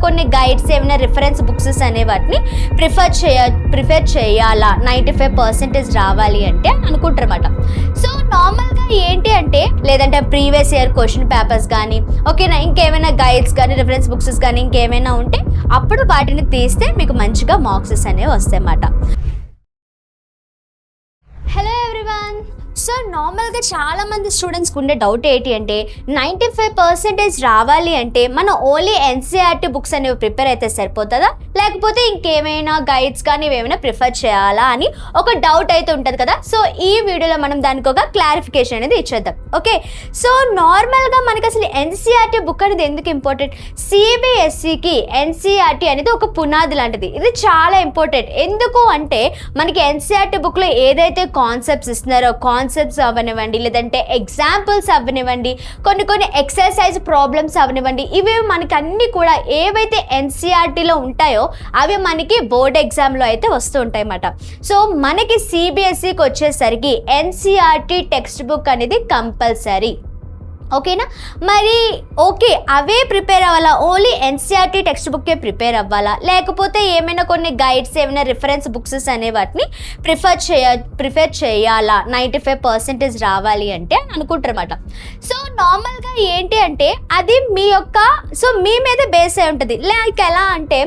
కొన్ని గైడ్స్ ఏమైనా reference books అనే వాటిని ప్రిఫర్ చేయాలా 95% రావాలి అంటే అనుకుంటారు అనమాట. సో నార్మల్గా ఏంటి అంటే లేదంటే ప్రీవియస్ ఇయర్ క్వశ్చన్ పేపర్స్ కానీ ఓకేనా, ఇంకేమైనా గైడ్స్ కానీ రిఫరెన్స్ బుక్స్ కానీ ఇంకేమైనా ఉంటే అప్పుడు వాటిని తీస్తే మీకు మంచిగా మార్క్సెస్ అనేవి వస్తాయి అన్నమాట. Hello everyone. సో నార్మల్గా చాలామంది స్టూడెంట్స్కి ఉండే డౌట్ ఏంటి అంటే 95% రావాలి అంటే మనం ఓన్లీ ఎన్సీఆర్టీ బుక్స్ అనేవి ప్రిపేర్ అయితే సరిపోతుందా, లేకపోతే ఇంకేమైనా గైడ్స్ కానీ ఏమైనా ప్రిఫర్ చేయాలా అని ఒక డౌట్ అయితే ఉంటుంది కదా. సో ఈ వీడియోలో మనం దానికి ఒక క్లారిఫికేషన్ అనేది ఇచ్చేద్దాం. ఓకే, సో నార్మల్గా మనకి అసలు ఎన్సీఆర్టీ బుక్ అనేది ఎందుకు ఇంపార్టెంట్? సిబిఎస్ఈకి ఎన్సీఆర్టీ అనేది ఒక పునాది లాంటిది. ఇది చాలా ఇంపార్టెంట్. ఎందుకు అంటే మనకి ఎన్సీఆర్టీ బుక్లో ఏదైతే కాన్సెప్ట్స్ ఇస్తున్నారో కాన్సెప్ట్స్ అవనివ్వండి, లేదంటే ఎగ్జాంపుల్స్ అవనివ్వండి, కొన్ని ఎక్సర్సైజ్ ప్రాబ్లమ్స్ అవనివ్వండి, ఇవి మనకి అన్నీ కూడా ఏవైతే ఎన్సీఆర్టీలో ఉంటాయో అవి మనకి బోర్డ్ ఎగ్జామ్లో అయితే వస్తూ ఉంటాయి అన్నమాట. సో మనకి సిబిఎస్ఈకి వచ్చేసరికి ఎన్సీఆర్టీ టెక్స్ట్ బుక్ అనేది కంపల్సరీ. ఓకేనా, మరి ఓకే అవే ప్రిపేర్ అవ్వాలా, ఓన్లీ ఎన్సీఆర్టీ టెక్స్ట్ బుక్కే ప్రిపేర్ అవ్వాలా, లేకపోతే ఏమైనా కొన్ని గైడ్స్ ఏమైనా రిఫరెన్స్ బుక్స్ అనే వాటిని ప్రిఫర్ చేయాలా 95% రావాలి అంటే అని అనుకుంటారు అనమాట. సో నార్మల్గా ఏంటి అంటే అది మీ మీద బేస్ అయి ఉంటుంది. లైక్ ఎలా అంటే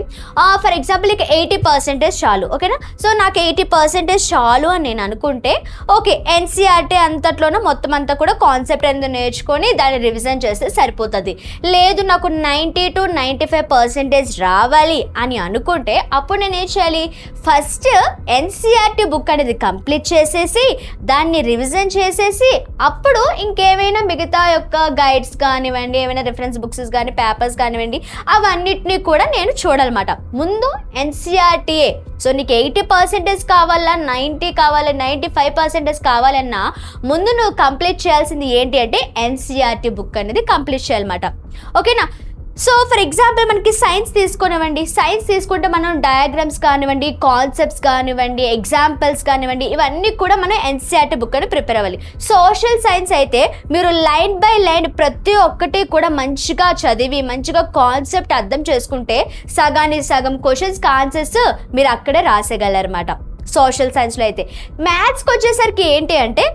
ఫర్ ఎగ్జాంపుల్ ఇక 80% చాలు. ఓకేనా, సో నాకు 80% చాలు అని నేను అనుకుంటే ఓకే ఎన్సీఆర్టీ అంతట్లోనే మొత్తం అంతా కూడా కాన్సెప్ట్ అనేది నేర్చుకొని దాన్ని రివిజన్ చేస్తే సరిపోతుంది. లేదు నాకు 90 to 95% రావాలి అని అనుకుంటే అప్పుడు నేను ఏం చేయాలి, ఫస్ట్ ఎన్సీఆర్టీ బుక్ అనేది కంప్లీట్ చేసేసి దాన్ని రివిజన్ చేసేసి అప్పుడు ఇంకేమైనా మిగతా యొక్క గైడ్స్ కానివ్వండి, ఏమైనా రిఫరెన్స్ బుక్స్ కానీ పేపర్స్ కానివ్వండి అవన్నిటినీ కూడా నేను చూడాలన్నమాట. ముందు ఎన్సీఆర్టీఏ. సో నీకు 80% కావాలా, 90 కావాలి, 95% కావాలన్నా ముందు నువ్వు కంప్లీట్ చేయాల్సింది ఏంటి అంటే ఎన్సీఆర్టీ బుక్ అనేది కంప్లీట్ చేయాలన్నమాట. ఓకేనా, సో ఫర్ ఎగ్జాంపుల్ మనకి సైన్స్ తీసుకునివ్వండి. సైన్స్ తీసుకుంటే మనం డయాగ్రామ్స్ కానివ్వండి, కాన్సెప్ట్స్ కానివ్వండి, ఎగ్జాంపుల్స్ కానివ్వండి, ఇవన్నీ కూడా మనం ఎన్సీఆర్టీ బుక్ అని ప్రిపేర్ అవ్వాలి. సోషల్ సైన్స్ అయితే మీరు లైన్ బై లైన్ ప్రతి ఒక్కటి కూడా మంచిగా చదివి మంచిగా కాన్సెప్ట్ అర్థం చేసుకుంటే సగానికి సగం క్వశ్చన్స్కి ఆన్సర్స్ మీరు అక్కడే రాసేయగలరన్నమాట సోషల్ సైన్స్లో అయితే. మ్యాథ్స్కి వచ్చేసరికి ఏంటి అంటే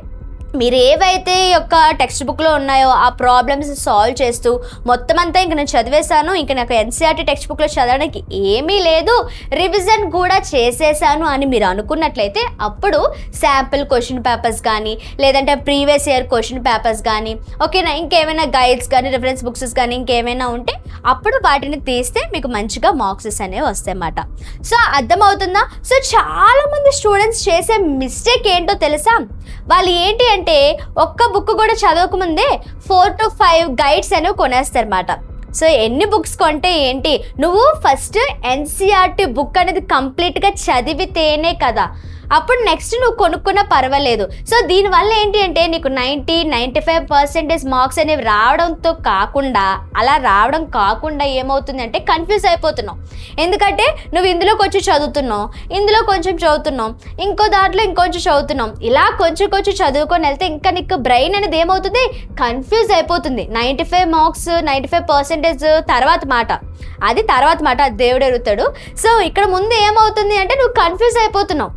మీరు ఏవైతే యొక్క టెక్స్ట్ బుక్లో ఉన్నాయో ఆ ప్రాబ్లమ్స్ సాల్వ్ చేస్తూ మొత్తం అంతా ఇంక నేను చదివేశాను, ఇంక నాకు ఎన్సీఆర్టీ టెక్స్ట్ బుక్లో చదవడానికి ఏమీ లేదు, రివిజన్ కూడా చేసేసాను అని మీరు అనుకున్నట్లయితే అప్పుడు శాంపుల్ క్వశ్చన్ పేపర్స్ కానీ లేదంటే ప్రీవియస్ ఇయర్ క్వశ్చన్ పేపర్స్ కానీ ఓకేనా, ఇంకేమైనా గైడ్స్ కానీ రిఫరెన్స్ బుక్స్ కానీ ఇంకేమైనా ఉంటే అప్పుడు వాటిని తీస్తే మీకు మంచిగా మార్క్సెస్ అనేవి వస్తాయి అన్నమాట. సో అర్థమవుతుందా? సో చాలామంది స్టూడెంట్స్ చేసే మిస్టేక్ ఏంటో తెలుసా? వాళ్ళు ఏంటి అంటే ఒక్క బుక్ కూడా చదవకముందే 4 to 5 గైడ్స్ అనేవి కొనేస్తారన్నమాట. సో ఎన్ని బుక్స్ కొంటే ఏంటి, నువ్వు ఫస్ట్ ఎన్సీఆర్టీ బుక్ అనేది కంప్లీట్గా చదివితేనే కదా అప్పుడు నెక్స్ట్ నువ్వు కొనుక్కున్నా పర్వాలేదు. సో దీనివల్ల ఏంటి అంటే నీకు 90-95% మార్క్స్ అనేవి రావడంతో కాకుండా అలా రావడం కాకుండా ఏమవుతుంది అంటే కన్ఫ్యూజ్ అయిపోతున్నావు. ఎందుకంటే నువ్వు ఇందులో కొంచెం చదువుతున్నావు, ఇందులో కొంచెం చదువుతున్నావు, ఇంకో దాంట్లో ఇంకొంచెం చదువుతున్నాం, ఇలా కొంచెం చదువుకొని వెళ్తే ఇంకా నీకు బ్రెయిన్ అనేది ఏమవుతుంది, కన్ఫ్యూజ్ అయిపోతుంది. 95 మార్క్స్ 95% తర్వాత మాట, అది తర్వాత మాట, అది దేవుడు ఎరుగుతాడు. సో ఇక్కడ ముందు ఏమవుతుంది అంటే నువ్వు కన్ఫ్యూజ్ అయిపోతున్నావు.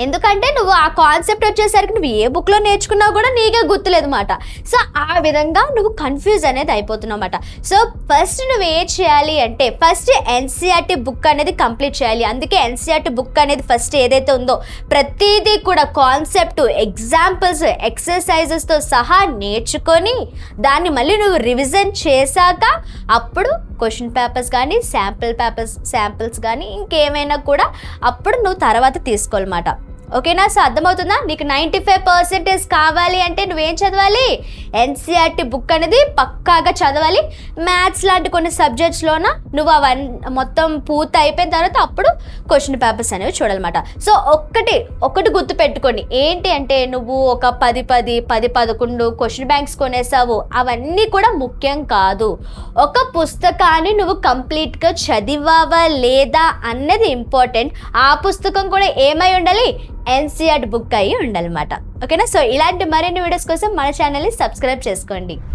ఎందుకంటే నువ్వు ఆ కాన్సెప్ట్ వచ్చేసరికి నువ్వు ఏ బుక్లో నేర్చుకున్నావు కూడా నీకే గుర్తులేదు అన్నమాట. సో ఆ విధంగా నువ్వు కన్ఫ్యూజ్ అనేది అయిపోతున్నావు అన్నమాట. సో ఫస్ట్ నువ్వు ఏం చేయాలి అంటే ఫస్ట్ ఎన్సీఆర్టీ బుక్ అనేది కంప్లీట్ చేయాలి. అందుకే ఎన్సీఆర్టీ బుక్ అనేది ఫస్ట్ ఏదైతే ఉందో ప్రతిదీ కూడా కాన్సెప్ట్, ఎగ్జాంపుల్స్, ఎక్సర్సైజెస్తో సహా నేర్చుకొని దాన్ని మళ్ళీ నువ్వు రివిజన్ చేశాక అప్పుడు క్వశ్చన్ పేపర్స్ కానీ శాంపిల్స్ కానీ ఇంకేమైనా కూడా అప్పుడు నువ్వు తర్వాత తీసుకోవాలన్నమాట. ఓకేనా, సో అర్థమవుతుందా? నీకు 95% కావాలి అంటే నువ్వేం చదవాలి, ఎన్సీఆర్టీ బుక్ అనేది పక్కాగా చదవాలి. మ్యాథ్స్ లాంటి కొన్ని సబ్జెక్ట్స్లోన నువ్వు మొత్తం పూర్తి అయిపోయిన తర్వాత అప్పుడు క్వశ్చన్ పేపర్స్ అనేవి చూడాలన్నమాట. సో ఒకటి గుర్తు పెట్టుకోండి, ఏంటి అంటే నువ్వు ఒక 10-11 క్వశ్చన్ బ్యాంక్స్ కొనేసావు, అవన్నీ కూడా ముఖ్యం కాదు. ఒక పుస్తకాన్ని నువ్వు కంప్లీట్గా చదివావా లేదా అన్నది ఇంపార్టెంట్. ఆ పుస్తకం కూడా ఏమై ఉండాలి, ఎన్సీఆర్టీ బుక్ అయ్యి ఉండాలన్నమాట. ఓకేనా, సో ఇలాంటి మరిన్ని వీడియోస్ కోసం మన ఛానల్ని సబ్స్క్రైబ్ చేసుకోండి.